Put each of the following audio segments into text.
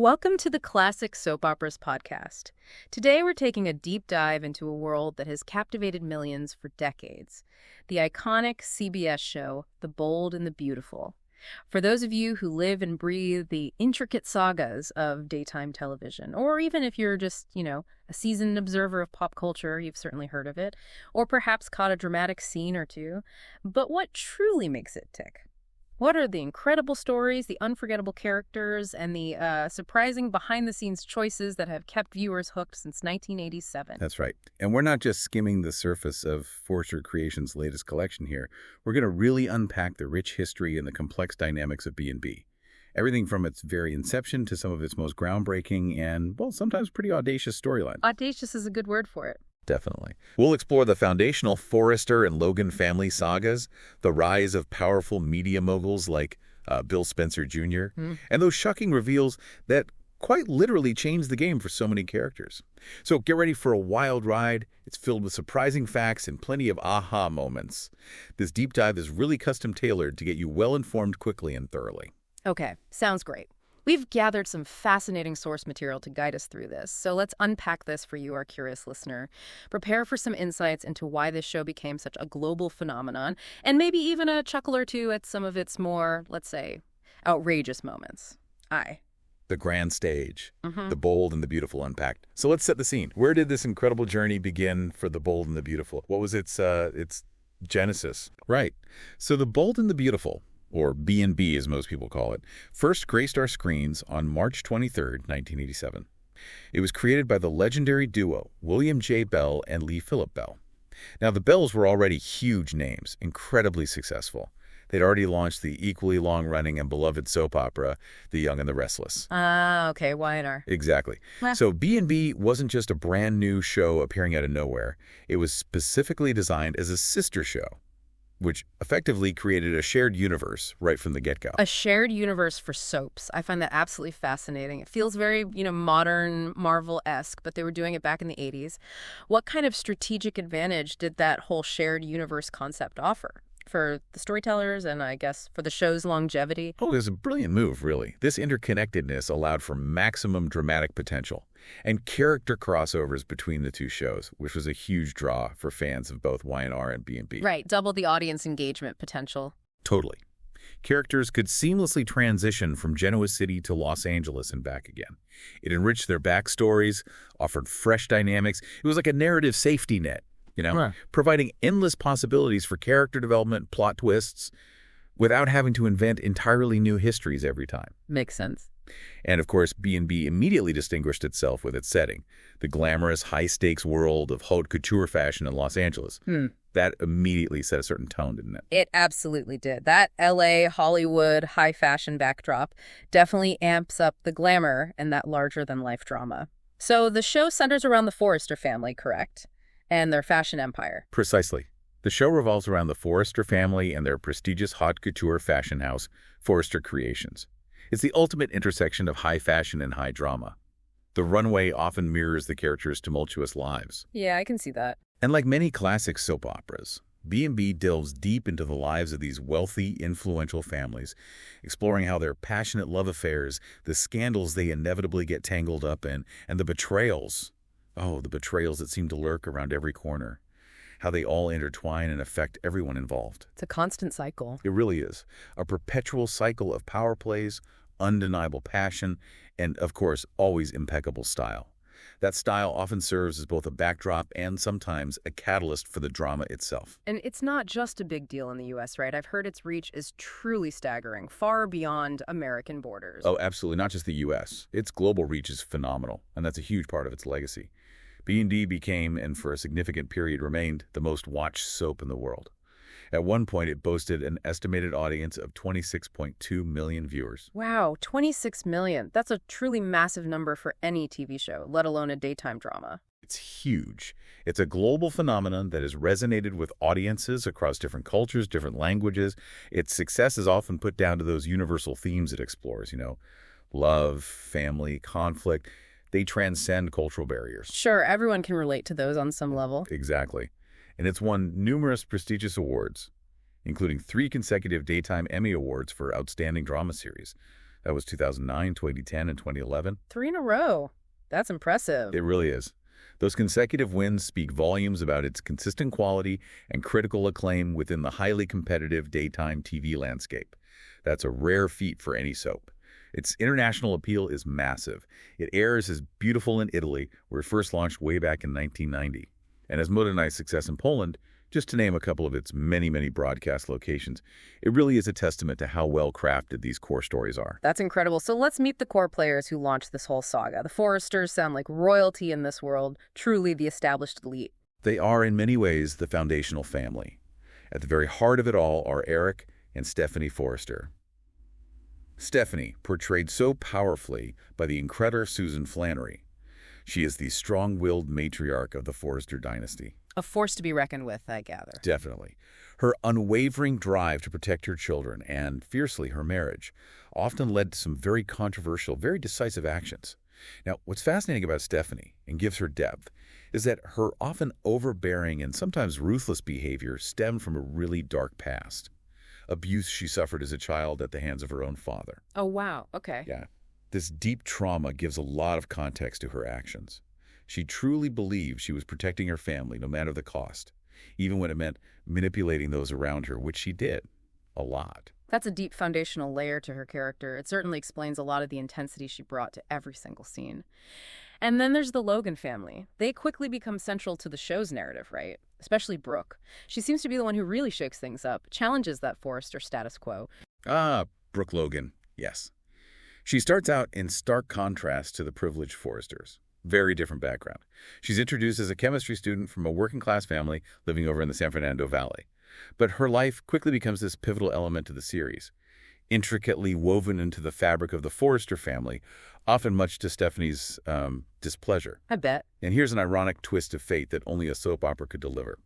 Welcome to the Classic Soap Operas podcast. Today we're taking a deep dive into a world that has captivated millions for decades. The iconic CBS show, The Bold and the Beautiful. For those of you who live and breathe the intricate sagas of daytime television, or even if you're just, a seasoned observer of pop culture, you've certainly heard of it, or perhaps caught a dramatic scene or two. But what truly makes it tick? What are the incredible stories, the unforgettable characters, and the surprising behind-the-scenes choices that have kept viewers hooked since 1987? That's right. And we're not just skimming the surface of Forrester Creations' latest collection here. We're going to really unpack the rich history and the complex dynamics of B&B. Everything from its very inception to some of its most groundbreaking and, well, sometimes pretty audacious storylines. Audacious is a good word for it. Definitely. We'll explore the foundational Forrester and Logan family sagas, the rise of powerful media moguls like Bill Spencer Jr., and those shocking reveals that quite literally changed the game for so many characters. So get ready for a wild ride. It's filled with surprising facts and plenty of aha moments. This deep dive is really custom-tailored to get you well-informed quickly and thoroughly. Okay, sounds great. We've gathered some fascinating source material to guide us through this, so let's unpack this for you, our curious listener. Prepare for some insights into why this show became such a global phenomenon, and maybe even a chuckle or two at some of its more, let's say, outrageous moments. The grand stage, the bold and the beautiful unpacked. So let's set the scene. Where did this incredible journey begin for the bold and the beautiful? What was its genesis? Right. So the bold and the beautiful, or B&B as most people call it, first graced our screens on March 23, 1987. It was created by the legendary duo William J. Bell and Lee Phillip Bell. Now, the Bells were already huge names, incredibly successful. They'd already launched the equally long-running and beloved soap opera, The Young and the Restless. Okay, Y&R. Exactly. So B&B wasn't just a brand new show appearing out of nowhere. It was specifically designed as a sister show, which effectively created a shared universe right from the get-go. A shared universe for soaps. I find that absolutely fascinating. It feels very, modern, Marvel-esque, but they were doing it back in the 80s. What kind of strategic advantage did that whole shared universe concept offer for the storytellers and, I guess, for the show's longevity? Oh, it was a brilliant move, really. This interconnectedness allowed for maximum dramatic potential and character crossovers between the two shows, which was a huge draw for fans of both Y&R and B&B. Right, double the audience engagement potential. Totally. Characters could seamlessly transition from Genoa City to Los Angeles and back again. It enriched their backstories, offered fresh dynamics. It was like a narrative safety net, providing endless possibilities for character development, plot twists, without having to invent entirely new histories every time. Makes sense. And of course, B&B immediately distinguished itself with its setting, the glamorous, high-stakes world of haute couture fashion in Los Angeles. That immediately set a certain tone, didn't it? It absolutely did. That LA, Hollywood, high fashion backdrop definitely amps up the glamour and that larger-than-life drama. So the show centers around the Forrester family, correct? And their fashion empire. Precisely. The show revolves around the Forrester family and their prestigious haute couture fashion house, Forrester Creations. It's the ultimate intersection of high fashion and high drama. The runway often mirrors the characters' tumultuous lives. Yeah, I can see that. And like many classic soap operas, B&B delves deep into the lives of these wealthy, influential families, exploring how their passionate love affairs, the scandals they inevitably get tangled up in, and the betrayals that seem to lurk around every corner, how they all intertwine and affect everyone involved. It's a constant cycle. It really is. A perpetual cycle of power plays, undeniable passion, and, of course, always impeccable style. That style often serves as both a backdrop and sometimes a catalyst for the drama itself. And it's not just a big deal in the U.S., right? I've heard its reach is truly staggering, far beyond American borders. Oh, absolutely. Not just the U.S. Its global reach is phenomenal, and that's a huge part of its legacy. B&B became, and for a significant period remained, the most watched soap in the world. At one point, it boasted an estimated audience of 26.2 million viewers. Wow, 26 million. That's a truly massive number for any TV show, let alone a daytime drama. It's huge. It's a global phenomenon that has resonated with audiences across different cultures, different languages. Its success is often put down to those universal themes it explores, love, family, conflict. They transcend cultural barriers. Sure, everyone can relate to those on some level. Exactly. And it's won numerous prestigious awards, including 3 consecutive Daytime Emmy Awards for Outstanding Drama Series. That was 2009, 2010, and 2011. 3 in a row. That's impressive. It really is. Those consecutive wins speak volumes about its consistent quality and critical acclaim within the highly competitive daytime TV landscape. That's a rare feat for any soap. Its international appeal is massive. It airs as Beautiful in Italy, where it first launched way back in 1990, and has modernized success in Poland, just to name a couple of its many, many broadcast locations. It really is a testament to how well-crafted these core stories are. That's incredible. So let's meet the core players who launched this whole saga. The Forresters sound like royalty in this world, truly the established elite. They are, in many ways, the foundational family. At the very heart of it all are Eric and Stephanie Forrester. Stephanie, portrayed so powerfully by the incredible Susan Flannery. She is the strong-willed matriarch of the Forrester dynasty. A force to be reckoned with, I gather. Definitely. Her unwavering drive to protect her children and, fiercely, her marriage often led to some very controversial, very decisive actions. Now, what's fascinating about Stephanie and gives her depth is that her often overbearing and sometimes ruthless behavior stemmed from a really dark past. Abuse she suffered as a child at the hands of her own father. Oh, wow. Okay. Yeah. This deep trauma gives a lot of context to her actions. She truly believed she was protecting her family no matter the cost, even when it meant manipulating those around her, which she did. A lot. That's a deep foundational layer to her character. It certainly explains a lot of the intensity she brought to every single scene. And then there's the Logan family. They quickly become central to the show's narrative, right? Especially Brooke. She seems to be the one who really shakes things up, challenges that Forrester status quo. Ah, Brooke Logan, yes. She starts out in stark contrast to the privileged Forresters. Very different background. She's introduced as a chemistry student from a working-class family living over in the San Fernando Valley. But her life quickly becomes this pivotal element to the series, intricately woven into the fabric of the Forrester family, often much to Stephanie's displeasure. I bet. And here's an ironic twist of fate that only a soap opera could deliver.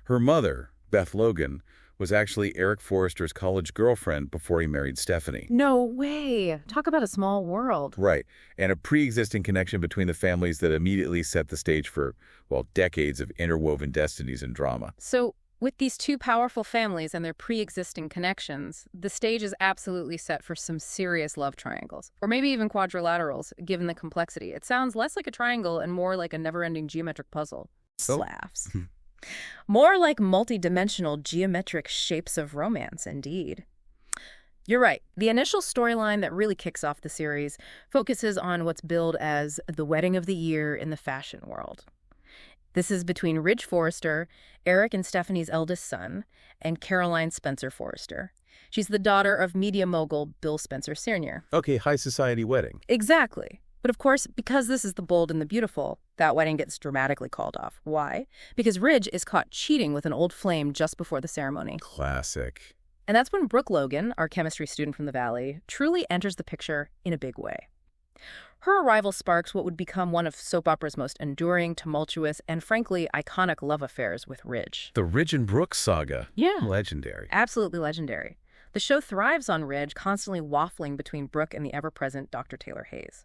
Her mother, Beth Logan, was actually Eric Forrester's college girlfriend before he married Stephanie. No way. Talk about a small world. Right. And a pre-existing connection between the families that immediately set the stage for, well, decades of interwoven destinies and drama. So, with these two powerful families and their pre-existing connections, the stage is absolutely set for some serious love triangles. Or maybe even quadrilaterals, given the complexity. It sounds less like a triangle and more like a never-ending geometric puzzle. Slaps. More like multi-dimensional geometric shapes of romance, indeed. You're right. The initial storyline that really kicks off the series focuses on what's billed as the wedding of the year in the fashion world. This is between Ridge Forrester, Eric and Stephanie's eldest son, and Caroline Spencer Forrester. She's the daughter of media mogul Bill Spencer Sr. Okay, high society wedding. Exactly. But of course, because this is The Bold and the Beautiful, that wedding gets dramatically called off. Why? Because Ridge is caught cheating with an old flame just before the ceremony. Classic. And that's when Brooke Logan, our chemistry student from the Valley, truly enters the picture in a big way. Her arrival sparks what would become one of soap opera's most enduring, tumultuous, and frankly, iconic love affairs with Ridge. The Ridge and Brooke saga. Yeah. Legendary. Absolutely legendary. The show thrives on Ridge constantly waffling between Brooke and the ever-present Dr. Taylor Hayes.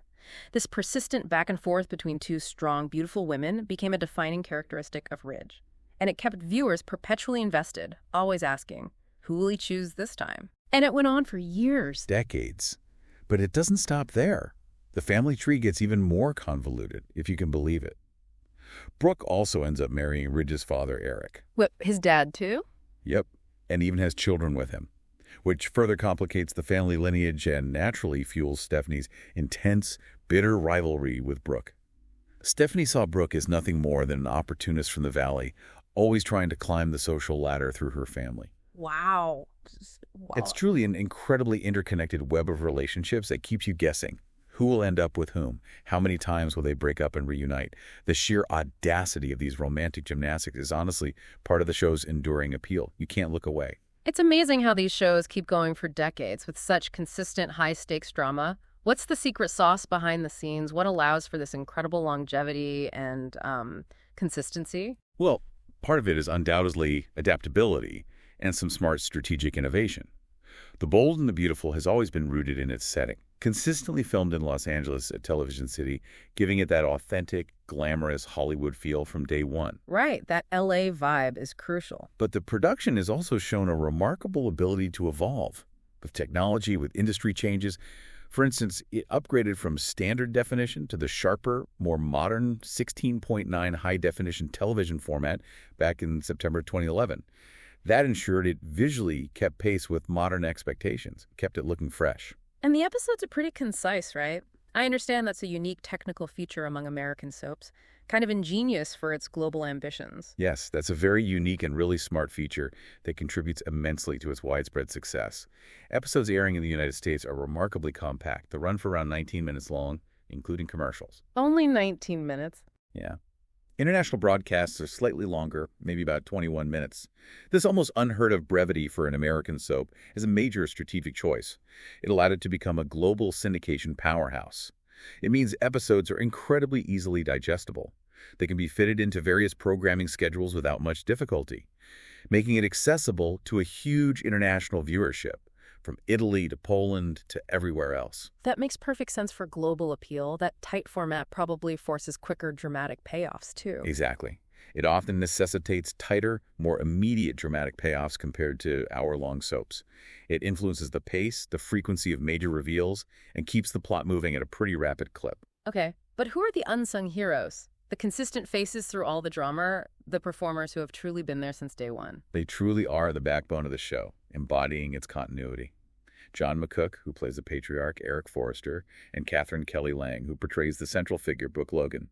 This persistent back and forth between two strong, beautiful women became a defining characteristic of Ridge. And it kept viewers perpetually invested, always asking, who will he choose this time? And it went on for years. Decades. But it doesn't stop there. The family tree gets even more convoluted, if you can believe it. Brooke also ends up marrying Ridge's father, Eric. What, his dad too? Yep, and even has children with him, which further complicates the family lineage and naturally fuels Stephanie's intense, bitter rivalry with Brooke. Stephanie saw Brooke as nothing more than an opportunist from the Valley, always trying to climb the social ladder through her family. Wow. It's truly an incredibly interconnected web of relationships that keeps you guessing. Who will end up with whom? How many times will they break up and reunite? The sheer audacity of these romantic gymnastics is honestly part of the show's enduring appeal. You can't look away. It's amazing how these shows keep going for decades with such consistent high-stakes drama. What's the secret sauce behind the scenes? What allows for this incredible longevity and consistency? Well, part of it is undoubtedly adaptability and some smart strategic innovation. The Bold and the Beautiful has always been rooted in its setting, consistently filmed in Los Angeles at Television City, giving it that authentic, glamorous Hollywood feel from day one. Right, that LA vibe is crucial. But the production has also shown a remarkable ability to evolve. with technology, with industry changes. For instance, it upgraded from standard definition to the sharper, more modern 16.9 high-definition television format back in September 2011. That ensured it visually kept pace with modern expectations, kept it looking fresh. And the episodes are pretty concise, right? I understand that's a unique technical feature among American soaps, kind of ingenious for its global ambitions. Yes, that's a very unique and really smart feature that contributes immensely to its widespread success. Episodes airing in the United States are remarkably compact. They run for around 19 minutes long, including commercials. Only 19 minutes. Yeah. International broadcasts are slightly longer, maybe about 21 minutes. This almost unheard of brevity for an American soap is a major strategic choice. It allowed it to become a global syndication powerhouse. It means episodes are incredibly easily digestible. They can be fitted into various programming schedules without much difficulty, making it accessible to a huge international viewership, from Italy to Poland to everywhere else. That makes perfect sense for global appeal. That tight format probably forces quicker dramatic payoffs, too. Exactly. It often necessitates tighter, more immediate dramatic payoffs compared to hour-long soaps. It influences the pace, the frequency of major reveals, and keeps the plot moving at a pretty rapid clip. Okay, but who are the unsung heroes? The consistent faces through all the drama, the performers who have truly been there since day one. They truly are the backbone of the show, embodying its continuity. John McCook, who plays the patriarch Eric Forrester, and Catherine Kelly Lang, who portrays the central figure Brooke Logan.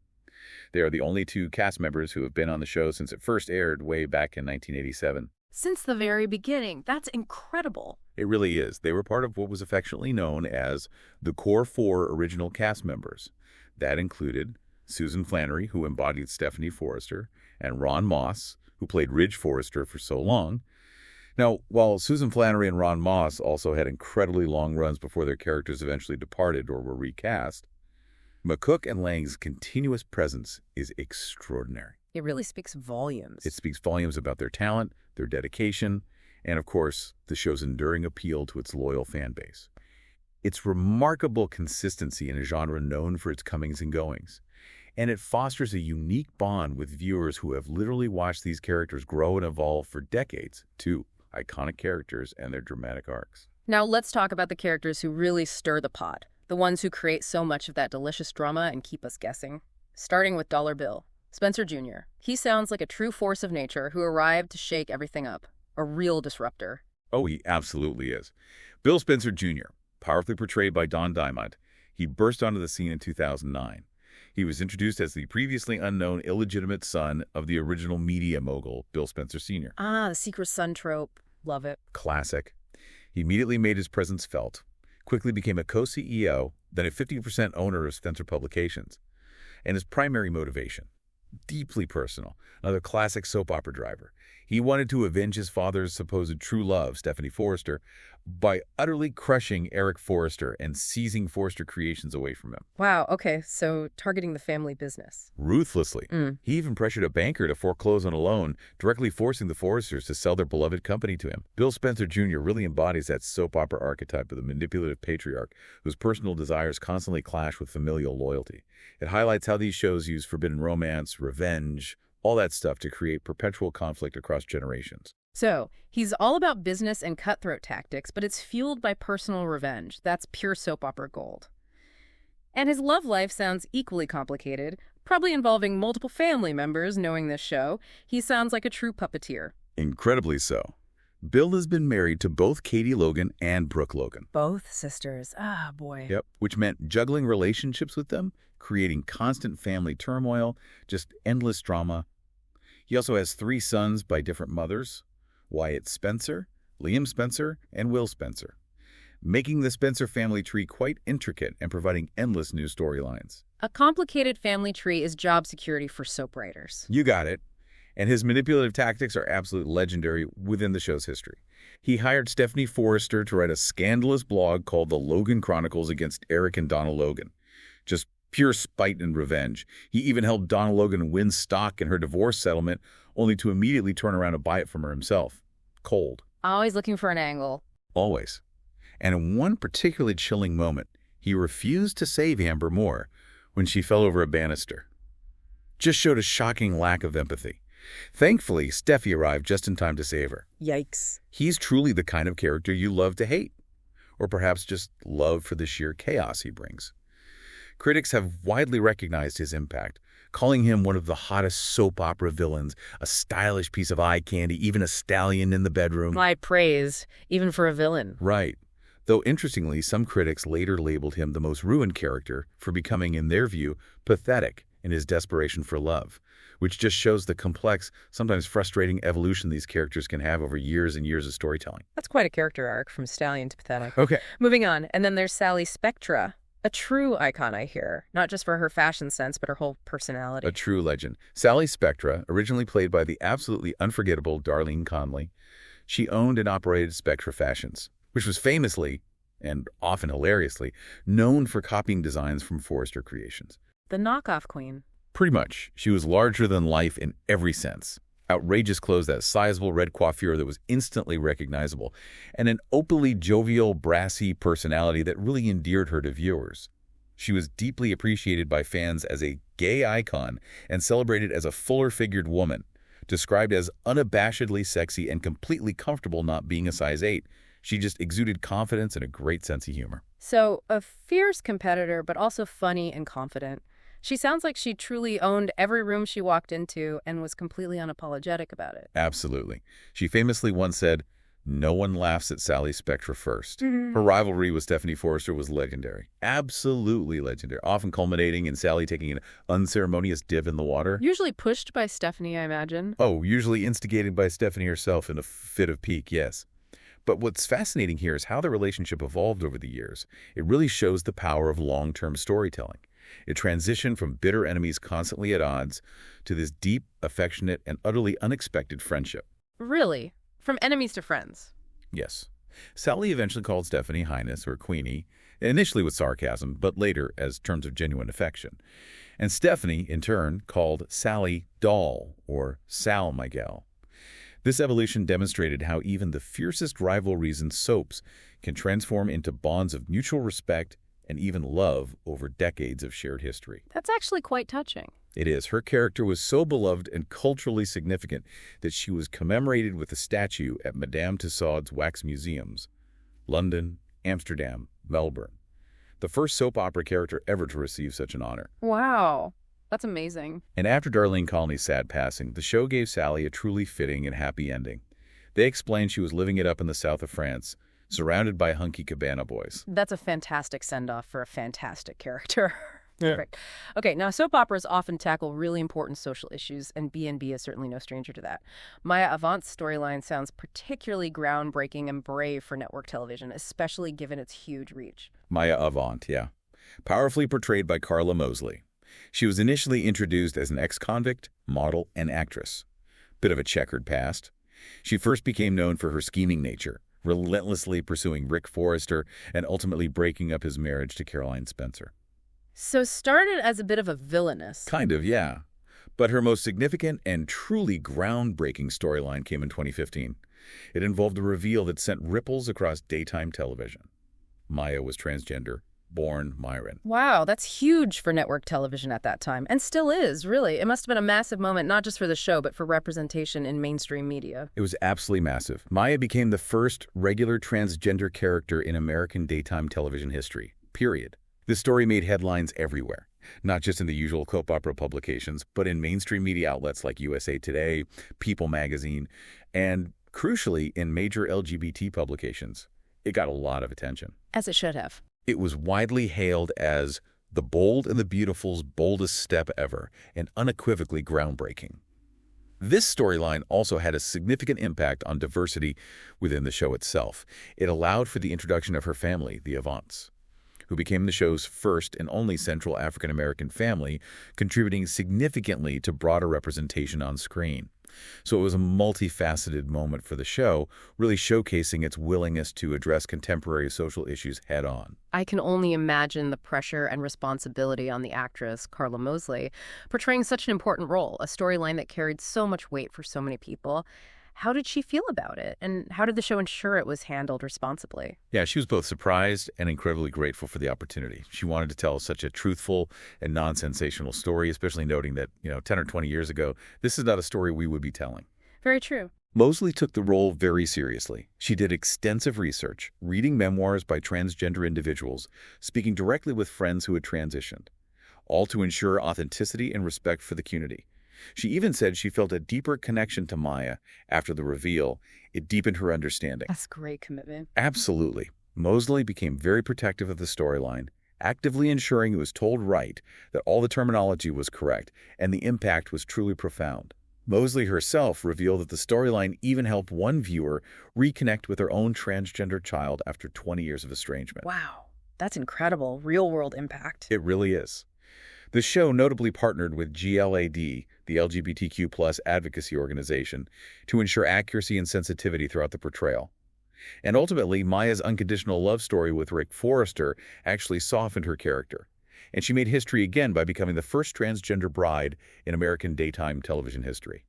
They are the only two cast members who have been on the show since it first aired way back in 1987. Since the very beginning. That's incredible. It really is. They were part of what was affectionately known as the core four original cast members. That included Susan Flannery, who embodied Stephanie Forrester, and Ron Moss, who played Ridge Forrester for so long. Now, while Susan Flannery and Ron Moss also had incredibly long runs before their characters eventually departed or were recast, McCook and Lang's continuous presence is extraordinary. It really speaks volumes. It speaks volumes about their talent, their dedication, and of course, the show's enduring appeal to its loyal fan base. It's remarkable consistency in a genre known for its comings and goings, and it fosters a unique bond with viewers who have literally watched these characters grow and evolve for decades, too. Iconic characters and their dramatic arcs. Now let's talk about the characters who really stir the pot, the ones who create so much of that delicious drama and keep us guessing. Starting with Dollar Bill, Spencer Jr. He sounds like a true force of nature who arrived to shake everything up, a real disruptor. Oh, he absolutely is. Bill Spencer Jr., powerfully portrayed by Don Diamond, he burst onto the scene in 2009. He was introduced as the previously unknown illegitimate son of the original media mogul, Bill Spencer Sr. Ah, the secret son trope. Love it. Classic. He immediately made his presence felt, quickly became a co-CEO, then a 50% owner of Spencer Publications. And his primary motivation, deeply personal, another classic soap opera driver. He wanted to avenge his father's supposed true love, Stephanie Forrester, by utterly crushing Eric Forrester and seizing Forrester Creations away from him. Wow, okay, so targeting the family business. Ruthlessly. He even pressured a banker to foreclose on a loan, directly forcing the Forresters to sell their beloved company to him. Bill Spencer Jr. really embodies that soap opera archetype of the manipulative patriarch whose personal desires constantly clash with familial loyalty. It highlights how these shows use forbidden romance, revenge, all that stuff to create perpetual conflict across generations. So, he's all about business and cutthroat tactics, but it's fueled by personal revenge. That's pure soap opera gold. And his love life sounds equally complicated, probably involving multiple family members knowing this show. He sounds like a true puppeteer. Incredibly so. Bill has been married to both Katie Logan and Brooke Logan. Both sisters. Ah, boy. Yep, which meant juggling relationships with them, creating constant family turmoil, just endless drama. He also has 3 sons by different mothers, Wyatt Spencer, Liam Spencer, and Will Spencer, making the Spencer family tree quite intricate and providing endless new storylines. A complicated family tree is job security for soap writers. You got it. And his manipulative tactics are absolutely legendary within the show's history. He hired Stephanie Forrester to write a scandalous blog called The Logan Chronicles against Eric and Donna Logan. Just pure spite and revenge. He even helped Donna Logan win stock in her divorce settlement, only to immediately turn around and buy it from her himself. Cold. Always looking for an angle. Always. And in one particularly chilling moment, he refused to save Amber Moore when she fell over a banister. Just showed a shocking lack of empathy. Thankfully, Steffi arrived just in time to save her. Yikes. He's truly the kind of character you love to hate. or perhaps just love for the sheer chaos he brings. Critics have widely recognized his impact, calling him one of the hottest soap opera villains, a stylish piece of eye candy, even a stallion in the bedroom. High praise, even for a villain. Right. Though interestingly, some critics later labeled him the most ruined character for becoming, in their view, pathetic in his desperation for love, which just shows the complex, sometimes frustrating evolution these characters can have over years and years of storytelling. That's quite a character arc, from stallion to pathetic. Okay. Moving on, and then there's Sally Spectra, a true icon, I hear, not just for her fashion sense, but her whole personality. A true legend. Sally Spectra, originally played by the absolutely unforgettable Darlene Conley, she owned and operated Spectra Fashions, which was famously, and often hilariously, known for copying designs from Forrester Creations. The knockoff queen. Pretty much. She was larger than life in every sense. Outrageous clothes, that sizable red coiffure that was instantly recognizable, and an openly jovial, brassy personality that really endeared her to viewers. She was deeply appreciated by fans as a gay icon and celebrated as a fuller-figured woman, described as unabashedly sexy and completely comfortable not being a size 8. She just exuded confidence and a great sense of humor. So, a fierce competitor, but also funny and confident. She sounds like she truly owned every room she walked into and was completely unapologetic about it. Absolutely. She famously once said, "No one laughs at Sally Spectra first." Her rivalry with Stephanie Forrester was legendary. Absolutely legendary, often culminating in Sally taking an unceremonious dip in the water. Usually pushed by Stephanie, I imagine. Oh, usually instigated by Stephanie herself in a fit of pique, yes. But what's fascinating here is how the relationship evolved over the years. It really shows the power of long-term storytelling. It transitioned from bitter enemies constantly at odds to this deep, affectionate, and utterly unexpected friendship. Really? From enemies to friends? Yes. Sally eventually called Stephanie Highness, or Queenie, initially with sarcasm, but later as terms of genuine affection. And Stephanie, in turn, called Sally Doll, or Sal, my gal. This evolution demonstrated how even the fiercest rivalries in soaps can transform into bonds of mutual respect and even love over decades of shared history. That's actually quite touching. It is. Her character was so beloved and culturally significant that she was commemorated with a statue at Madame Tussauds Wax Museums, London, Amsterdam, Melbourne. The first soap opera character ever to receive such an honor. Wow. That's amazing. And after Darlene Conley's sad passing, the show gave Sally a truly fitting and happy ending. They explained she was living it up in the south of France, surrounded by hunky cabana boys. That's a fantastic send-off for a fantastic character. Yeah. Perfect. Okay, now soap operas often tackle really important social issues, and B&B is certainly no stranger to that. Maya Avant's storyline sounds particularly groundbreaking and brave for network television, especially given its huge reach. Maya Avant, yeah. Powerfully portrayed by Carla Mosley. She was initially introduced as an ex-convict, model, and actress. Bit of a checkered past. She first became known for her scheming nature, relentlessly pursuing Rick Forrester and ultimately breaking up his marriage to Caroline Spencer. So started as a bit of a villainess. Kind of, yeah. But her most significant and truly groundbreaking storyline came in 2015. It involved a reveal that sent ripples across daytime television. Maya was transgender, born Myron. Wow, that's huge for network television at that time, and still is, really. It must have been a massive moment, not just for the show, but for representation in mainstream media. It was absolutely massive. Maya became the first regular transgender character in American daytime television history, period. This story made headlines everywhere, not just in the usual soap opera publications, but in mainstream media outlets like USA Today, People magazine, and, crucially, in major LGBT publications. It got a lot of attention. As it should have. It was widely hailed as The Bold and the Beautiful's boldest step ever, and unequivocally groundbreaking. This storyline also had a significant impact on diversity within the show itself. It allowed for the introduction of her family, the Avants, who became the show's first and only Central African American family, contributing significantly to broader representation on screen. So it was a multifaceted moment for the show, really showcasing its willingness to address contemporary social issues head-on. I can only imagine the pressure and responsibility on the actress, Carla Mosley, portraying such an important role, a storyline that carried so much weight for so many people. How did she feel about it? And how did the show ensure it was handled responsibly? Yeah, she was both surprised and incredibly grateful for the opportunity. She wanted to tell such a truthful and non-sensational story, especially noting that, 10 or 20 years ago, this is not a story we would be telling. Very true. Mosley took the role very seriously. She did extensive research, reading memoirs by transgender individuals, speaking directly with friends who had transitioned, all to ensure authenticity and respect for the community. She even said she felt a deeper connection to Maya after the reveal. It deepened her understanding. That's great commitment. Absolutely. Mosley became very protective of the storyline, actively ensuring it was told right, that all the terminology was correct, and the impact was truly profound. Mosley herself revealed that the storyline even helped one viewer reconnect with her own transgender child after 20 years of estrangement. Wow, that's incredible. Real-world impact. It really is. The show notably partnered with GLAD, the LGBTQ+ advocacy organization, to ensure accuracy and sensitivity throughout the portrayal. And ultimately, Maya's unconditional love story with Rick Forrester actually softened her character. And she made history again by becoming the first transgender bride in American daytime television history.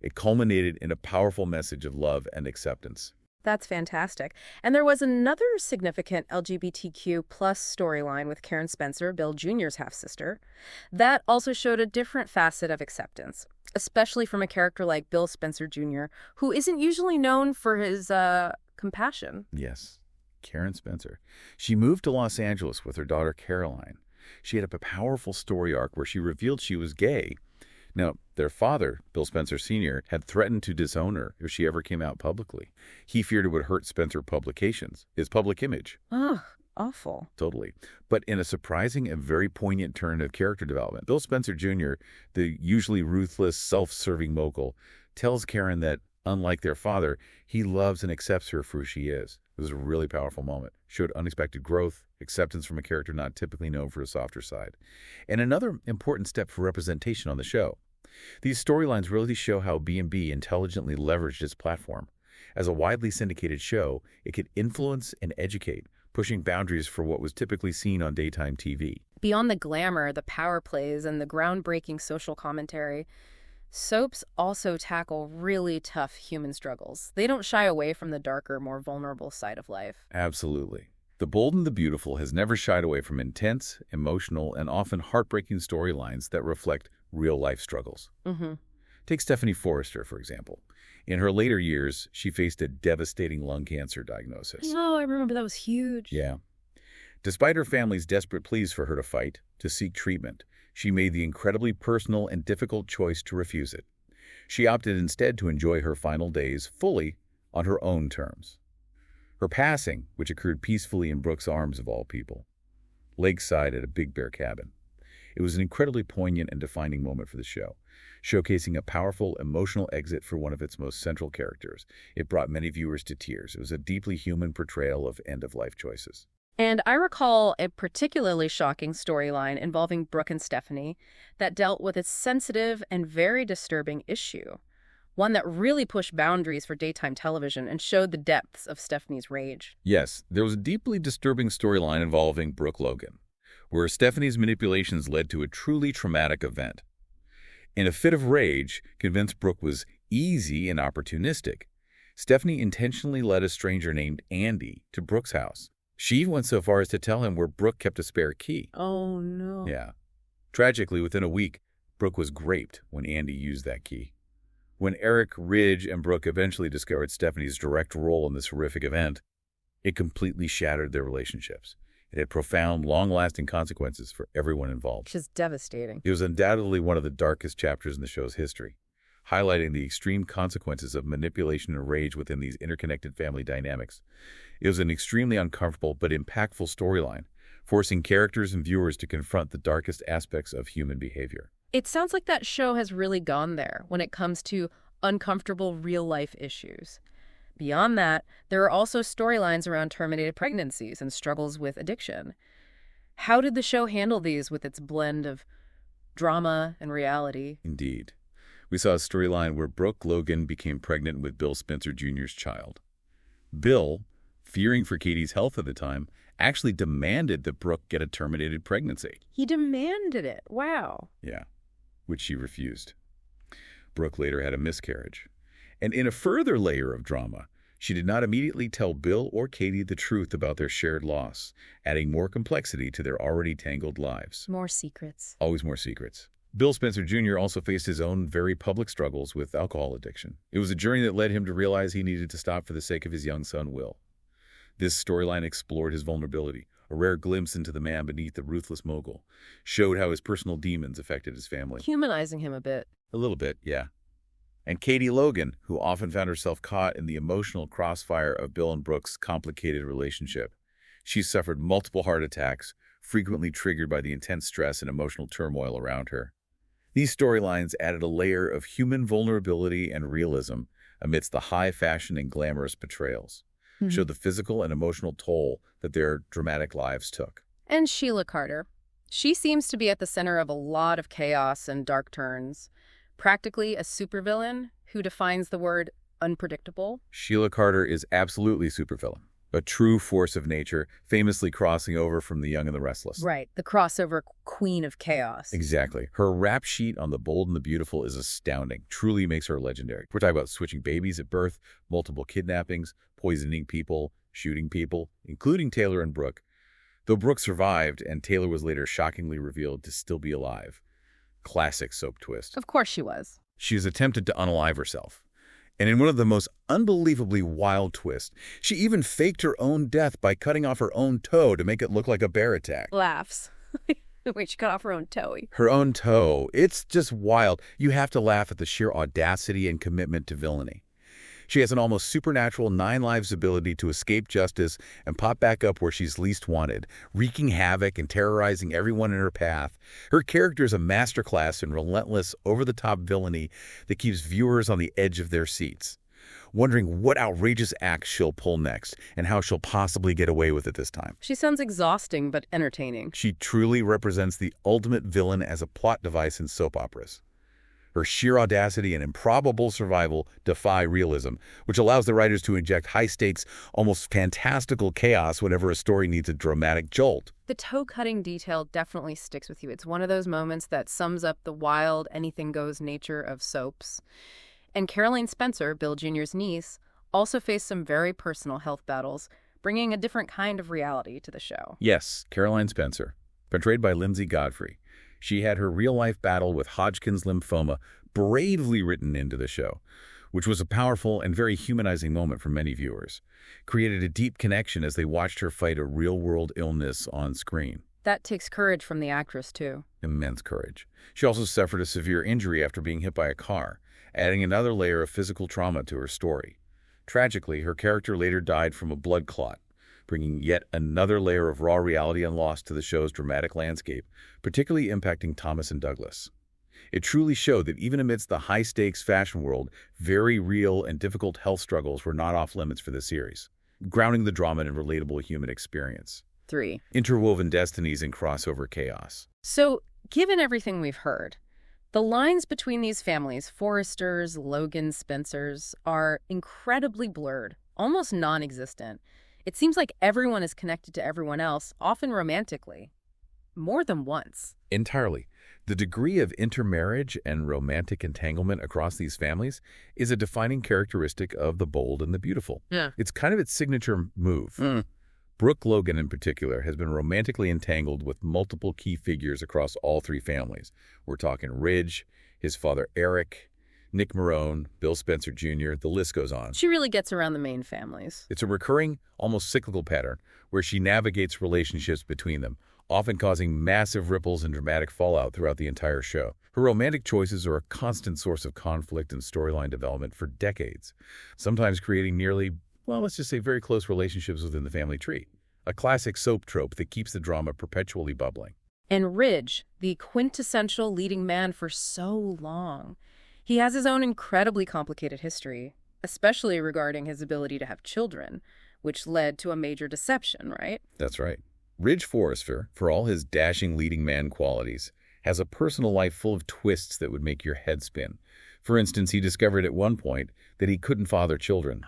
It culminated in a powerful message of love and acceptance. That's fantastic. And there was another significant LGBTQ plus storyline with Karen Spencer, Bill Jr.'s half-sister, that also showed a different facet of acceptance, especially from a character like Bill Spencer Jr., who isn't usually known for his compassion. Yes, Karen Spencer. She moved to Los Angeles with her daughter Caroline. She had a powerful story arc where she revealed she was gay. Now, their father, Bill Spencer Sr., had threatened to disown her if she ever came out publicly. He feared it would hurt Spencer Publications, his public image. Ugh, awful. Totally. But in a surprising and very poignant turn of character development, Bill Spencer Jr., the usually ruthless, self-serving mogul, tells Karen that, unlike their father, he loves and accepts her for who she is. It was a really powerful moment. Showed unexpected growth, acceptance from a character not typically known for a softer side. And another important step for representation on the show. These storylines really show how B&B intelligently leveraged its platform. As a widely syndicated show, it could influence and educate, pushing boundaries for what was typically seen on daytime TV. Beyond the glamour, the power plays, and the groundbreaking social commentary, soaps also tackle really tough human struggles. They don't shy away from the darker, more vulnerable side of life. Absolutely. The Bold and the Beautiful has never shied away from intense, emotional, and often heartbreaking storylines that reflect real-life struggles. Take Stephanie Forrester, for example. In her later years, she faced a devastating lung cancer diagnosis. Oh, I remember that was huge. Yeah. Despite her family's desperate pleas for her to fight, to seek treatment, she made the incredibly personal and difficult choice to refuse it. She opted instead to enjoy her final days fully on her own terms. Her passing, which occurred peacefully in Brooke's arms of all people, lakeside at a Big Bear cabin. It was an incredibly poignant and defining moment for the show, showcasing a powerful, emotional exit for one of its most central characters. It brought many viewers to tears. It was a deeply human portrayal of end-of-life choices. And I recall a particularly shocking storyline involving Brooke and Stephanie that dealt with a sensitive and very disturbing issue, one that really pushed boundaries for daytime television and showed the depths of Stephanie's rage. Yes, there was a deeply disturbing storyline involving Brooke Logan, where Stephanie's manipulations led to a truly traumatic event. In a fit of rage, convinced Brooke was easy and opportunistic, Stephanie intentionally led a stranger named Andy to Brooke's house. She even went so far as to tell him where Brooke kept a spare key. Oh, no. Yeah. Tragically, within a week, Brooke was raped when Andy used that key. When Eric, Ridge, and Brooke eventually discovered Stephanie's direct role in this horrific event, it completely shattered their relationships. It had profound, long-lasting consequences for everyone involved. Which is devastating. It was undoubtedly one of the darkest chapters in the show's history, highlighting the extreme consequences of manipulation and rage within these interconnected family dynamics. It was an extremely uncomfortable but impactful storyline, forcing characters and viewers to confront the darkest aspects of human behavior. It sounds like that show has really gone there when it comes to uncomfortable real-life issues. Beyond that, there are also storylines around terminated pregnancies and struggles with addiction. How did the show handle these with its blend of drama and reality? Indeed. We saw a storyline where Brooke Logan became pregnant with Bill Spencer Jr.'s child. Bill, fearing for Katie's health at the time, actually demanded that Brooke get a terminated pregnancy. He demanded it. Wow. Yeah, which she refused. Brooke later had a miscarriage. And in a further layer of drama, she did not immediately tell Bill or Katie the truth about their shared loss, adding more complexity to their already tangled lives. More secrets. Always more secrets. Bill Spencer Jr. also faced his own very public struggles with alcohol addiction. It was a journey that led him to realize he needed to stop for the sake of his young son, Will. This storyline explored his vulnerability, a rare glimpse into the man beneath the ruthless mogul, showed how his personal demons affected his family. Humanizing him a bit. A little bit, yeah. And Katie Logan, who often found herself caught in the emotional crossfire of Bill and Brooke's complicated relationship. She suffered multiple heart attacks, frequently triggered by the intense stress and emotional turmoil around her. These storylines added a layer of human vulnerability and realism amidst the high fashion and glamorous portrayals, showed the physical and emotional toll that their dramatic lives took. And Sheila Carter. She seems to be at the center of a lot of chaos and dark turns. Practically a supervillain who defines the word unpredictable. Sheila Carter is absolutely supervillain, a true force of nature, famously crossing over from The Young and the Restless. Right, the crossover queen of chaos. Exactly. Her rap sheet on The Bold and the Beautiful is astounding, truly makes her legendary. We're talking about switching babies at birth, multiple kidnappings, poisoning people, shooting people, including Taylor and Brooke. Though Brooke survived and Taylor was later shockingly revealed to still be alive. Classic soap twist. Of course she was. She has attempted to unalive herself. And in one of the most unbelievably wild twists, she even faked her own death by cutting off her own toe to make it look like a bear attack. Laughs. Wait, she cut off her own toe. Her own toe. It's just wild. You have to laugh at the sheer audacity and commitment to villainy. She has an almost supernatural 9 lives ability to escape justice and pop back up where she's least wanted, wreaking havoc and terrorizing everyone in her path. Her character is a masterclass in relentless, over-the-top villainy that keeps viewers on the edge of their seats, wondering what outrageous act she'll pull next and how she'll possibly get away with it this time. She sounds exhausting but entertaining. She truly represents the ultimate villain as a plot device in soap operas. Her sheer audacity and improbable survival defy realism, which allows the writers to inject high-stakes, almost fantastical chaos whenever a story needs a dramatic jolt. The toe-cutting detail definitely sticks with you. It's one of those moments that sums up the wild, anything-goes nature of soaps. And Caroline Spencer, Bill Jr.'s niece, also faced some very personal health battles, bringing a different kind of reality to the show. Yes, Caroline Spencer, portrayed by Lindsay Godfrey. She had her real-life battle with Hodgkin's lymphoma bravely written into the show, which was a powerful and very humanizing moment for many viewers. Created a deep connection as they watched her fight a real-world illness on screen. That takes courage from the actress, too. Immense courage. She also suffered a severe injury after being hit by a car, adding another layer of physical trauma to her story. Tragically, her character later died from a blood clot, bringing yet another layer of raw reality and loss to the show's dramatic landscape, particularly impacting Thomas and Douglas. It truly showed that even amidst the high-stakes fashion world, very real and difficult health struggles were not off-limits for the series, grounding the drama in relatable human experience. 3. Interwoven destinies and crossover chaos. So, given everything we've heard, the lines between these families, Forresters, Logan, Spencers, are incredibly blurred, almost non-existent. It seems like everyone is connected to everyone else, often romantically. More than once. Entirely. The degree of intermarriage and romantic entanglement across these families is a defining characteristic of The Bold and the Beautiful. Yeah. It's kind of its signature move. Brooke Logan, in particular, has been romantically entangled with multiple key figures across all 3 families. We're talking Ridge, his father Eric, Nick Marone, Bill Spencer Jr., the list goes on. She really gets around the main families. It's a recurring, almost cyclical pattern where she navigates relationships between them, often causing massive ripples and dramatic fallout throughout the entire show. Her romantic choices are a constant source of conflict and storyline development for decades, sometimes creating nearly, well, let's just say very close relationships within the family tree. A classic soap trope that keeps the drama perpetually bubbling. And Ridge, the quintessential leading man for so long. He has his own incredibly complicated history, especially regarding his ability to have children, which led to a major deception, right? That's right. Ridge Forrester, for all his dashing leading man qualities, has a personal life full of twists that would make your head spin. For instance, he discovered at one point that he couldn't father children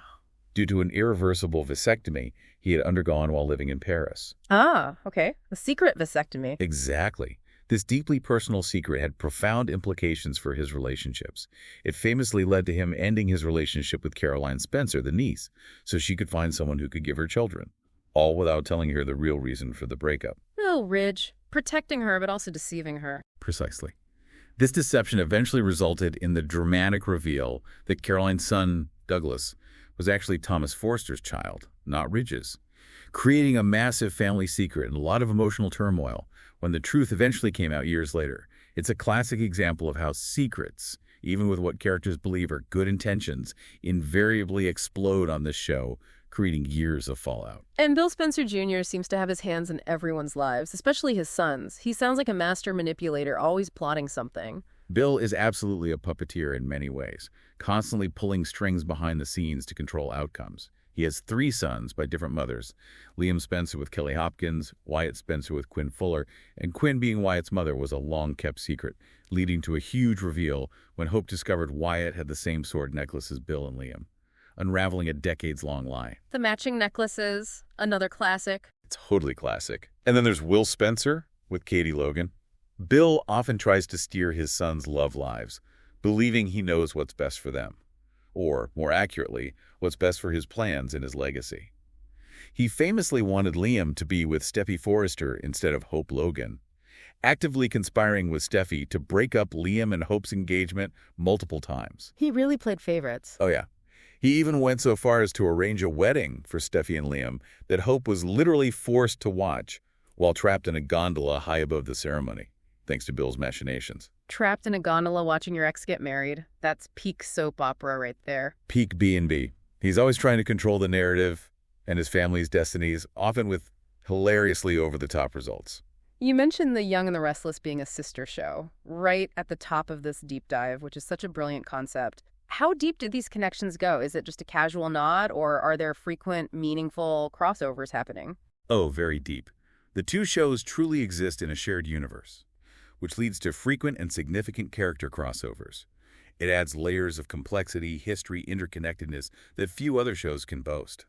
due to an irreversible vasectomy he had undergone while living in Paris. Ah, okay. A secret vasectomy. Exactly. This deeply personal secret had profound implications for his relationships. It famously led to him ending his relationship with Caroline Spencer, the niece, so she could find someone who could give her children, all without telling her the real reason for the breakup. Oh, Ridge. Protecting her, but also deceiving her. Precisely. This deception eventually resulted in the dramatic reveal that Caroline's son, Douglas, was actually Thomas Forster's child, not Ridge's, creating a massive family secret and a lot of emotional turmoil when the truth eventually came out years later. It's a classic example of how secrets, even with what characters believe are good intentions, invariably explode on this show, creating years of fallout. And Bill Spencer Jr. seems to have his hands in everyone's lives, especially his sons. He sounds like a master manipulator, always plotting something. Bill is absolutely a puppeteer in many ways, constantly pulling strings behind the scenes to control outcomes. He has 3 sons by different mothers, Liam Spencer with Kelly Hopkins, Wyatt Spencer with Quinn Fuller, and Quinn being Wyatt's mother was a long-kept secret, leading to a huge reveal when Hope discovered Wyatt had the same sword necklace as Bill and Liam, unraveling a decades-long lie. The matching necklaces, another classic. Totally classic. And then there's Will Spencer with Katie Logan. Bill often tries to steer his sons' love lives, believing he knows what's best for them. Or, more accurately, what's best for his plans and his legacy. He famously wanted Liam to be with Steffi Forrester instead of Hope Logan, actively conspiring with Steffi to break up Liam and Hope's engagement multiple times. He really played favorites. Oh yeah. He even went so far as to arrange a wedding for Steffi and Liam that Hope was literally forced to watch while trapped in a gondola high above the ceremony, thanks to Bill's machinations. Trapped in a gondola watching your ex get married. That's peak soap opera right there. Peak B&B. He's always trying to control the narrative and his family's destinies, often with hilariously over-the-top results. You mentioned The Young and the Restless being a sister show, right at the top of this deep dive, which is such a brilliant concept. How deep did these connections go? Is it just a casual nod, or are there frequent, meaningful crossovers happening? Oh, very deep. The 2 shows truly exist in a shared universe, which leads to frequent and significant character crossovers. It adds layers of complexity, history, interconnectedness that few other shows can boast.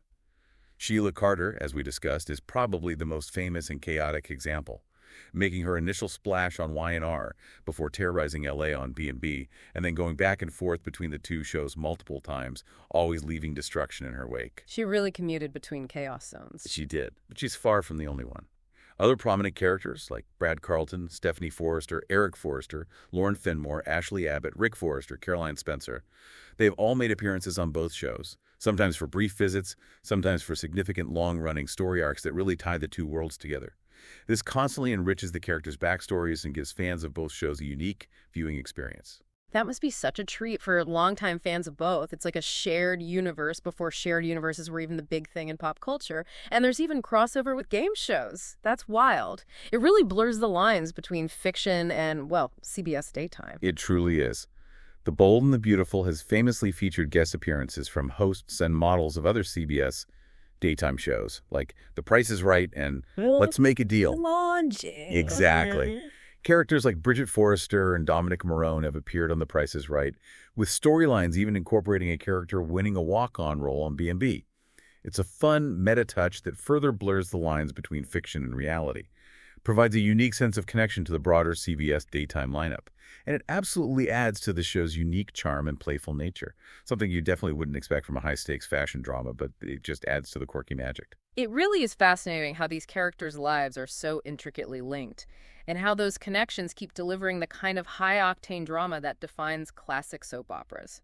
Sheila Carter, as we discussed, is probably the most famous and chaotic example, making her initial splash on Y&R before terrorizing LA on B&B, and then going back and forth between the 2 shows multiple times, always leaving destruction in her wake. She really commuted between chaos zones. She did, but she's far from the only one. Other prominent characters like Brad Carlton, Stephanie Forrester, Eric Forrester, Lauren Finmore, Ashley Abbott, Rick Forrester, Caroline Spencer, they've all made appearances on both shows, sometimes for brief visits, sometimes for significant long-running story arcs that really tie the 2 worlds together. This constantly enriches the characters' backstories and gives fans of both shows a unique viewing experience. That must be such a treat for longtime fans of both. It's like a shared universe before shared universes were even the big thing in pop culture. And there's even crossover with game shows. That's wild. It really blurs the lines between fiction and, well, CBS daytime. It truly is. The Bold and the Beautiful has famously featured guest appearances from hosts and models of other CBS daytime shows, like The Price is Right and Let's Make a Deal. Exactly. Characters like Bridget Forrester and Dominic Marone have appeared on The Price is Right, with storylines even incorporating a character winning a walk-on role on B&B. It's a fun meta-touch that further blurs the lines between fiction and reality, provides a unique sense of connection to the broader CBS daytime lineup, and it absolutely adds to the show's unique charm and playful nature, something you definitely wouldn't expect from a high-stakes fashion drama, but it just adds to the quirky magic. It really is fascinating how these characters' lives are so intricately linked, and how those connections keep delivering the kind of high-octane drama that defines classic soap operas.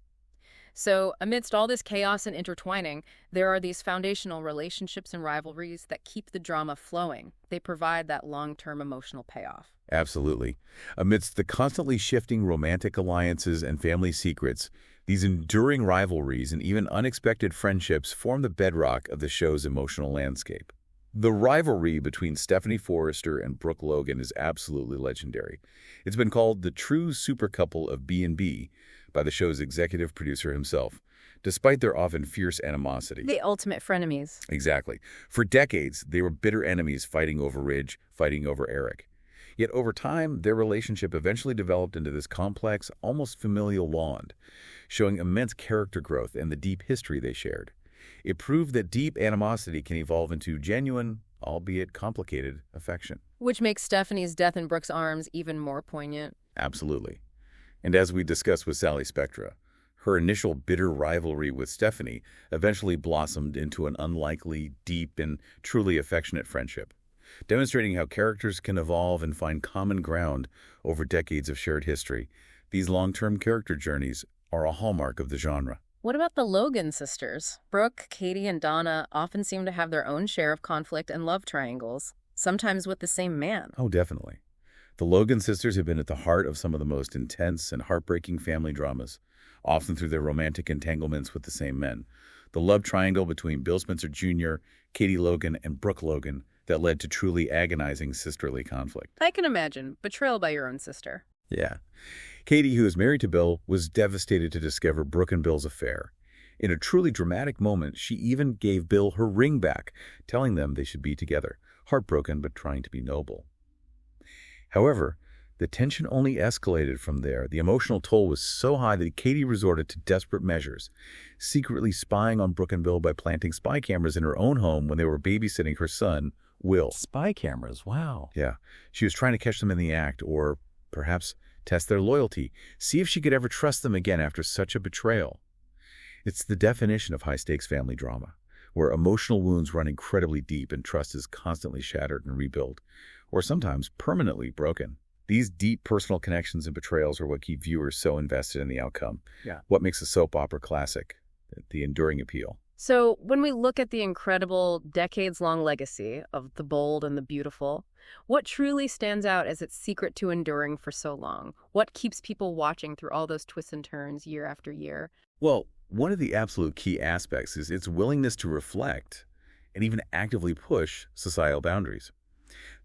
So, amidst all this chaos and intertwining, there are these foundational relationships and rivalries that keep the drama flowing. They provide that long-term emotional payoff. Absolutely. Amidst the constantly shifting romantic alliances and family secrets, these enduring rivalries and even unexpected friendships form the bedrock of the show's emotional landscape. The rivalry between Stephanie Forrester and Brooke Logan is absolutely legendary. It's been called the true super couple of B&B by the show's executive producer himself, despite their often fierce animosity. The ultimate frenemies. Exactly. For decades, they were bitter enemies fighting over Ridge, fighting over Eric. Yet over time, their relationship eventually developed into this complex, almost familial bond, showing immense character growth and the deep history they shared. It proved that deep animosity can evolve into genuine, albeit complicated, affection. Which makes Stephanie's death in Brooke's arms even more poignant. Absolutely. And as we discussed with Sally Spectra, her initial bitter rivalry with Stephanie eventually blossomed into an unlikely, deep, and truly affectionate friendship. demonstrating how characters can evolve and find common ground over decades of shared history. These long-term character journeys are a hallmark of the genre. What about the Logan sisters? Brooke, Katie, and Donna often seem to have their own share of conflict and love triangles, sometimes with the same man. Oh, definitely. The Logan sisters have been at the heart of some of the most intense and heartbreaking family dramas, often through their romantic entanglements with the same men. The love triangle between Bill Spencer Jr., Katie Logan, and Brooke Logan that led to truly agonizing sisterly conflict. I can imagine. Betrayal by your own sister. Yeah. Katie, who is married to Bill, was devastated to discover Brooke and Bill's affair. In a truly dramatic moment, she even gave Bill her ring back, telling them they should be together, heartbroken but trying to be noble. However, the tension only escalated from there. The emotional toll was so high that Katie resorted to desperate measures, secretly spying on Brooke and Bill by planting spy cameras in her own home when they were babysitting her son, Will. Spy cameras, wow. Yeah, she was trying to catch them in the act, or perhaps test their loyalty, see if she could ever trust them again after such a betrayal. It's the definition of high-stakes family drama, where emotional wounds run incredibly deep and trust is constantly shattered and rebuilt, or sometimes permanently broken. These deep personal connections and betrayals are what keep viewers so invested in the outcome. Yeah. What makes a soap opera classic, the enduring appeal. So when we look at the incredible decades-long legacy of The Bold and the Beautiful, what truly stands out as its secret to enduring for so long? What keeps people watching through all those twists and turns year after year? Well, one of the absolute key aspects is its willingness to reflect and even actively push societal boundaries.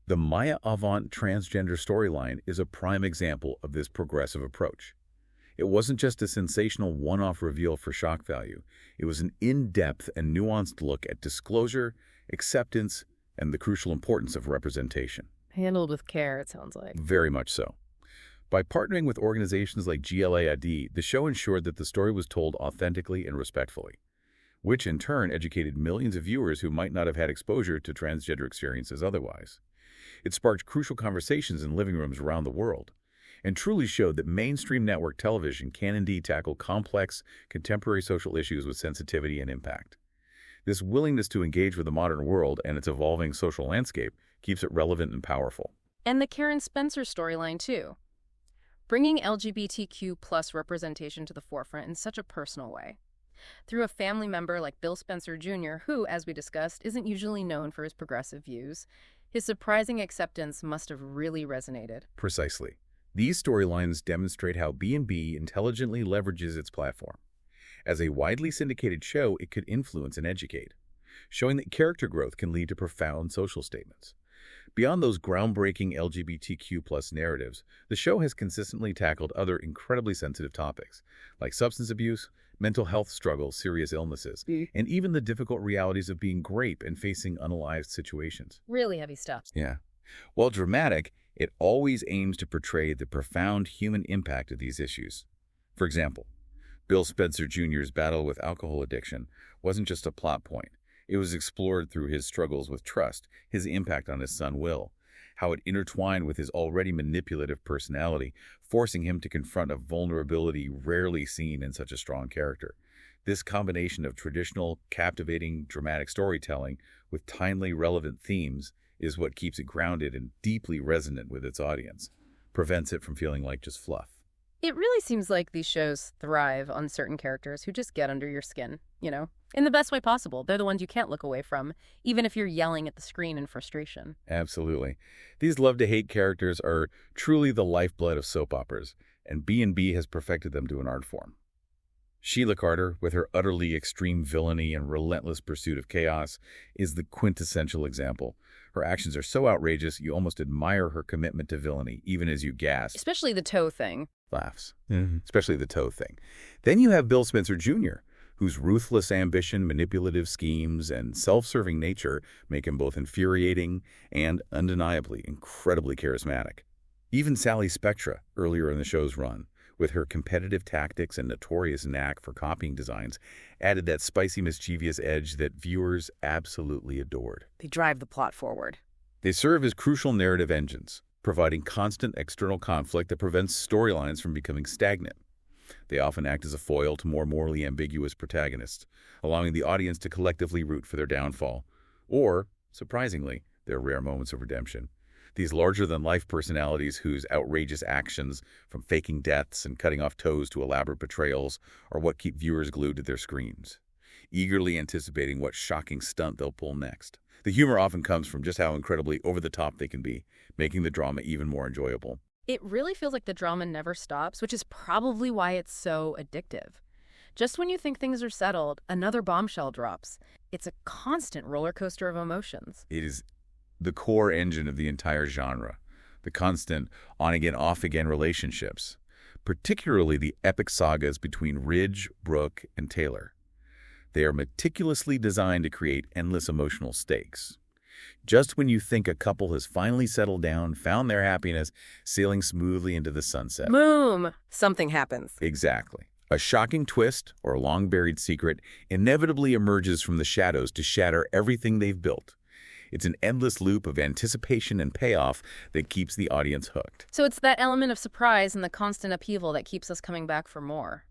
The Maya Avant transgender storyline is a prime example of this progressive approach. It wasn't just a sensational one-off reveal for shock value. It was an in-depth and nuanced look at disclosure, acceptance, and the crucial importance of representation. Handled with care, it sounds like. Very much so. By partnering with organizations like GLAAD, the show ensured that the story was told authentically and respectfully, which in turn educated millions of viewers who might not have had exposure to transgender experiences otherwise. It sparked crucial conversations in living rooms around the world, and truly showed that mainstream network television can indeed tackle complex, contemporary social issues with sensitivity and impact. This willingness to engage with the modern world and its evolving social landscape keeps it relevant and powerful. And the Karen Spencer storyline, too. Bringing LGBTQ plus representation to the forefront in such a personal way. Through a family member like Bill Spencer Jr., who, as we discussed, isn't usually known for his progressive views, his surprising acceptance must have really resonated. Precisely. These storylines demonstrate how B&B intelligently leverages its platform. As a widely syndicated show, it could influence and educate, showing that character growth can lead to profound social statements. Beyond those groundbreaking LGBTQ+ narratives, the show has consistently tackled other incredibly sensitive topics, like substance abuse, mental health struggles, serious illnesses, and even the difficult realities of being grape and facing unalived situations. Really heavy stuff. Yeah. While dramatic, it always aims to portray the profound human impact of these issues. For example, Bill Spencer Jr.'s battle with alcohol addiction wasn't just a plot point. It was explored through his struggles with trust, his impact on his son Will, how it intertwined with his already manipulative personality, forcing him to confront a vulnerability rarely seen in such a strong character. This combination of traditional, captivating, dramatic storytelling with timely, relevant themes is what keeps it grounded and deeply resonant with its audience, prevents it from feeling like just fluff. It really seems like these shows thrive on certain characters who just get under your skin, in the best way possible. They're the ones you can't look away from, even if you're yelling at the screen in frustration. Absolutely. These love-to-hate characters are truly the lifeblood of soap operas, and B&B has perfected them to an art form. Sheila Carter, with her utterly extreme villainy and relentless pursuit of chaos, is the quintessential example. Her actions are so outrageous, you almost admire her commitment to villainy, even as you gasp. Especially the toe thing. Laughs. Especially the toe thing. Then you have Bill Spencer Jr., whose ruthless ambition, manipulative schemes, and self-serving nature make him both infuriating and undeniably incredibly charismatic. Even Sally Spectra, earlier in the show's run, with her competitive tactics and notorious knack for copying designs, added that spicy, mischievous edge that viewers absolutely adored. They drive the plot forward. They serve as crucial narrative engines, providing constant external conflict that prevents storylines from becoming stagnant. They often act as a foil to more morally ambiguous protagonists, allowing the audience to collectively root for their downfall, or, surprisingly, their rare moments of redemption. These larger-than-life personalities whose outrageous actions, from faking deaths and cutting off toes to elaborate betrayals, are what keep viewers glued to their screens, eagerly anticipating what shocking stunt they'll pull next. The humor often comes from just how incredibly over-the-top they can be, making the drama even more enjoyable. It really feels like the drama never stops, which is probably why it's so addictive. Just when you think things are settled, another bombshell drops. It's a constant roller coaster of emotions. It is the core engine of the entire genre, the constant on-again, off-again relationships, particularly the epic sagas between Ridge, Brooke, and Taylor. They are meticulously designed to create endless emotional stakes. Just when you think a couple has finally settled down, found their happiness, sailing smoothly into the sunset. Boom! Something happens. Exactly. A shocking twist or a long-buried secret inevitably emerges from the shadows to shatter everything they've built. It's an endless loop of anticipation and payoff that keeps the audience hooked. So it's that element of surprise and the constant upheaval that keeps us coming back for more.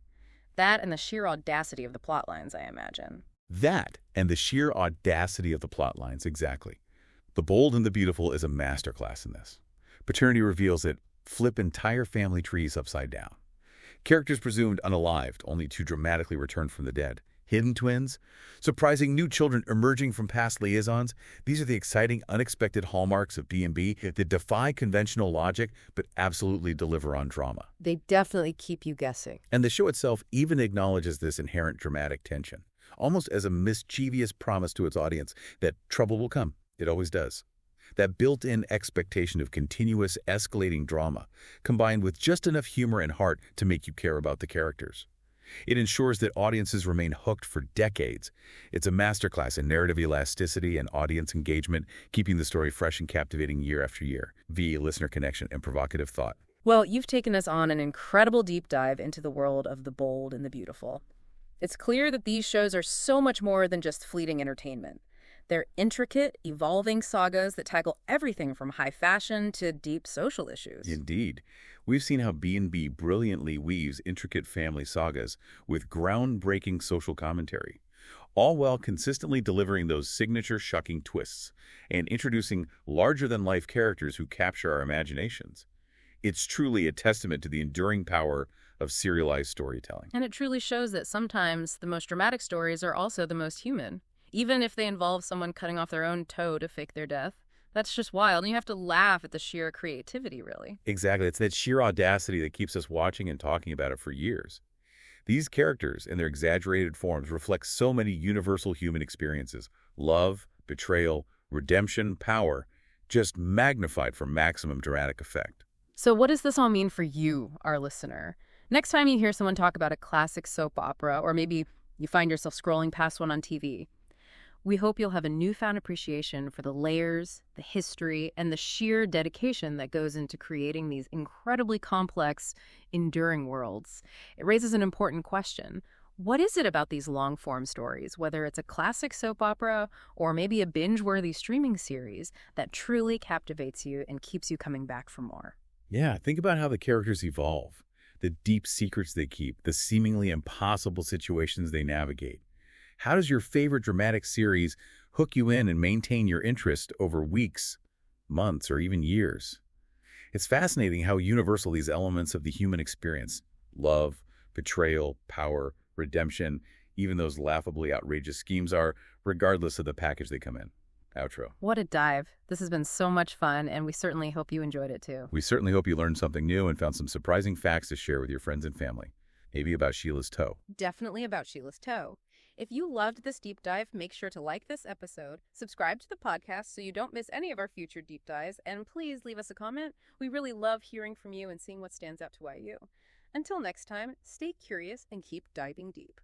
That and the sheer audacity of the plot lines, I imagine. That and the sheer audacity of the plot lines, exactly. The Bold and the Beautiful is a masterclass in this. Paternity reveals that flip entire family trees upside down. Characters presumed unalived, only to dramatically return from the dead. Hidden twins, surprising new children emerging from past liaisons. These are the exciting, unexpected hallmarks of D&B that defy conventional logic but absolutely deliver on drama. They definitely keep you guessing. And the show itself even acknowledges this inherent dramatic tension, almost as a mischievous promise to its audience that trouble will come. It always does. That built-in expectation of continuous, escalating drama, combined with just enough humor and heart to make you care about the characters. It ensures that audiences remain hooked for decades. It's a masterclass in narrative elasticity and audience engagement, keeping the story fresh and captivating year after year, via listener connection and provocative thought. Well, you've taken us on an incredible deep dive into the world of the bold and the beautiful. It's clear that these shows are so much more than just fleeting entertainment. They're intricate, evolving sagas that tackle everything from high fashion to deep social issues. Indeed. We've seen how B&B brilliantly weaves intricate family sagas with groundbreaking social commentary, all while consistently delivering those signature shocking twists and introducing larger-than-life characters who capture our imaginations. It's truly a testament to the enduring power of serialized storytelling. And it truly shows that sometimes the most dramatic stories are also the most human, even if they involve someone cutting off their own toe to fake their death. That's just wild, and you have to laugh at the sheer creativity, really. Exactly. It's that sheer audacity that keeps us watching and talking about it for years. These characters, in their exaggerated forms, reflect so many universal human experiences: love, betrayal, redemption, power, just magnified for maximum dramatic effect. So what does this all mean for you, our listener? Next time you hear someone talk about a classic soap opera, or maybe you find yourself scrolling past one on TV, we hope you'll have a newfound appreciation for the layers, the history, and the sheer dedication that goes into creating these incredibly complex, enduring worlds. It raises an important question. What is it about these long-form stories, whether it's a classic soap opera or maybe a binge-worthy streaming series, that truly captivates you and keeps you coming back for more? Yeah, think about how the characters evolve, the deep secrets they keep, the seemingly impossible situations they navigate. How does your favorite dramatic series hook you in and maintain your interest over weeks, months, or even years? It's fascinating how universal these elements of the human experience, love, betrayal, power, redemption, even those laughably outrageous schemes are, regardless of the package they come in. Outro. What a dive. This has been so much fun, and we certainly hope you enjoyed it too. We certainly hope you learned something new and found some surprising facts to share with your friends and family. Maybe about Sheila's toe. Definitely about Sheila's toe. If you loved this deep dive, make sure to like this episode, subscribe to the podcast so you don't miss any of our future deep dives, and please leave us a comment. We really love hearing from you and seeing what stands out to you. Until next time, stay curious and keep diving deep.